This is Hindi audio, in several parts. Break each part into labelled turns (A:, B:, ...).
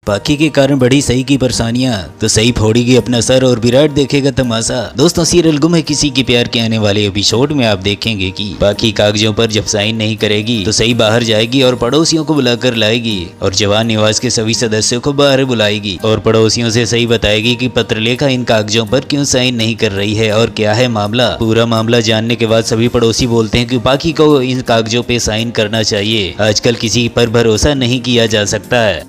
A: पाखी के कारण बड़ी सही की परेशानियां, तो सही फोड़ेगी अपना सर और विराट देखेगा तमाशा। दोस्तों सीरियल गुम है किसी के प्यार के आने वाले एपिसोड में आप देखेंगे कि पाखी कागजों पर जब साइन नहीं करेगी तो सही बाहर जाएगी और पड़ोसियों को बुलाकर लाएगी और जवान निवास के सभी सदस्यों को बाहर बुलाएगी और पड़ोसियों से सही बताएगी कि पत्रलेखा इन कागजों पर क्यों साइन नहीं कर रही है और क्या है मामला। पूरा मामला जानने के बाद सभी पड़ोसी बोलते हैं कि पाखी को इन कागजों पे साइन करना चाहिए, आजकल किसी पर भरोसा नहीं किया जा सकता है।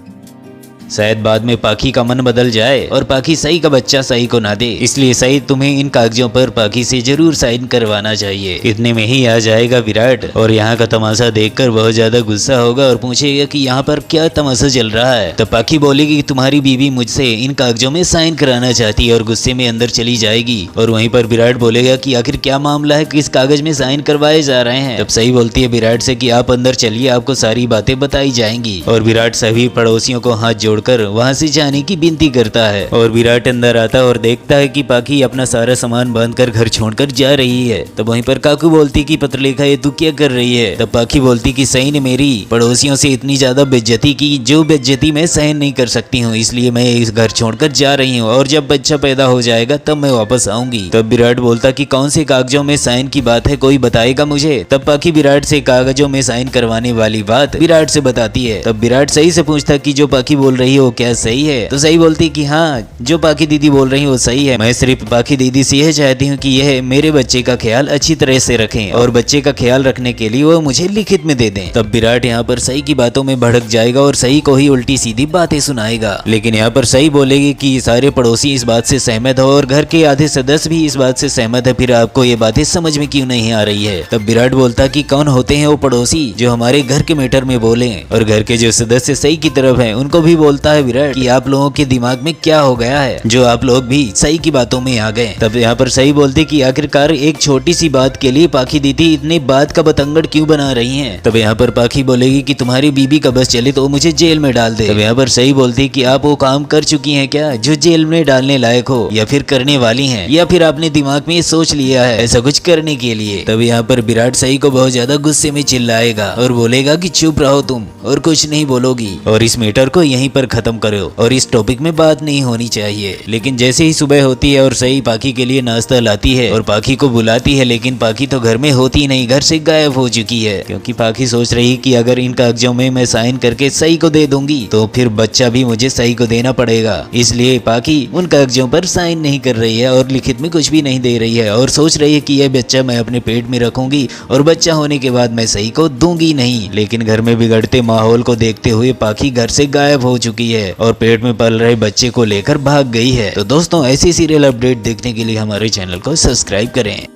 A: शायद बाद में पाखी का मन बदल जाए और पाखी सही का बच्चा सही को ना दे, इसलिए सही तुम्हें इन कागजों पर पाखी से जरूर साइन करवाना चाहिए। इतने में ही आ जाएगा विराट और यहाँ का तमाशा देखकर बहुत ज्यादा गुस्सा होगा और पूछेगा कि यहाँ पर क्या तमाशा चल रहा है। तो पाखी बोलेगी कि तुम्हारी बीवी मुझसे इन कागजों में साइन कराना चाहती है और गुस्से में अंदर चली जाएगी। और वहीं पर विराट बोलेगा कि आखिर क्या मामला है, किस कागज में साइन करवाए जा रहे हैं। तब सही बोलती है विराट से कि आप अंदर चलिए, आपको सारी बातें बताई जाएंगी। और विराट सभी पड़ोसियों को हाथ जोड़कर वहां से जाने की विनती करता है और विराट अंदर आता और देखता है कि पाखी अपना सारा सामान बांधकर घर छोड़कर जा रही है। तब वहीं पर काकू बोलती कि पत्रलेखा ये तू क्या कर रही है। तब पाखी बोलती कि सही ने मेरी पड़ोसियों से इतनी ज्यादा बेइज्जती की जो बेइज्जती मैं सहन नहीं कर सकती हूँ, इसलिए मैं इस घर छोड़कर जा रही हूँ और जब बच्चा पैदा हो जाएगा तब मैं वापस आऊंगी। तब विराट बोलता कि कौन से कागजों में साइन की बात है, कोई बताएगा मुझे। तब पाखी विराट से कागजों में साइन करवाने वाली बात विराट से बताती है। तब विराट सही से पूछता कि जो पाखी बोल रही है वो क्या सही है। तो सही बोलती कि हाँ, जो पाखी दीदी बोल रही है वो सही है, मैं सिर्फ पाखी दीदी से यह चाहती हूँ कि यह मेरे बच्चे का ख्याल अच्छी तरह से रखें और बच्चे का ख्याल रखने के लिए वो मुझे लिखित में दे दें। तब विराट यहाँ पर सही की बातों में भड़क जाएगा और सही को ही उल्टी सीधी बातें सुनाएगा। लेकिन यहाँ पर सही बोलेगी कि सारे पड़ोसी इस बात से सहमत हो और घर के आधे सदस्य भी इस बात से सहमत है, फिर आपको ये बातें समझ में क्यों नहीं आ रही है। तब विराट बोलता कि कौन होते हैं वो पड़ोसी जो हमारे घर के मैटर में बोले, और घर के जो सदस्य सही की तरफ है उनको भी बोलता है विराट कि आप लोगों के दिमाग में क्या हो गया है जो आप लोग भी सही की बातों में आ गए। तब यहाँ पर सही बोलते कि आखिरकार एक छोटी सी बात के लिए पाखी दीदी इतनी बात का बतंगड़ क्यों बना रही हैं। तब यहाँ पर पाखी बोलेगी कि तुम्हारी बीबी का बस चले तो मुझे जेल में डाल दे। तब यहाँ पर सही बोलती कि आप वो काम कर चुकी हैं क्या जो जेल में डालने लायक हो, या फिर करने वाली हैं, या फिर आपने दिमाग में सोच लिया है ऐसा कुछ करने के लिए। तब यहाँ पर विराट सही को बहुत ज्यादा गुस्से में चिल्लाएगा और बोलेगा कि चुप रहो तुम और कुछ नहीं बोलोगी और इस मैटर को यहीं पर खत्म करो और इस टॉपिक में बात नहीं होनी चाहिए। लेकिन जैसे ही सुबह होती है और सही पाखी के लिए नाश्ता लाती है और पाखी को बुलाती है, लेकिन पाखी तो घर में होती नहीं, घर से गायब हो चुकी है, क्योंकि पाखी सोच रही कि अगर इन कागजों में मैं साइन करके सही को दे दूंगी तो फिर बच्चा भी मुझे सही को देना पड़ेगा। इसलिए पाखी उन कागजों पर साइन नहीं कर रही है और लिखित में कुछ भी नहीं दे रही है और सोच रही है कि यह बच्चा मैं अपने पेट में रखूंगी और बच्चा होने के बाद मैं सही को दूंगी नहीं। लेकिन घर में बिगड़ते माहौल को देखते हुए पाखी घर से गायब हो चुकी है और पेट में पल रहे बच्चे को लेकर भाग गई है। तो दोस्तों ऐसी सीरियल अपडेट देखने के लिए हमारे चैनल को सब्सक्राइब करें।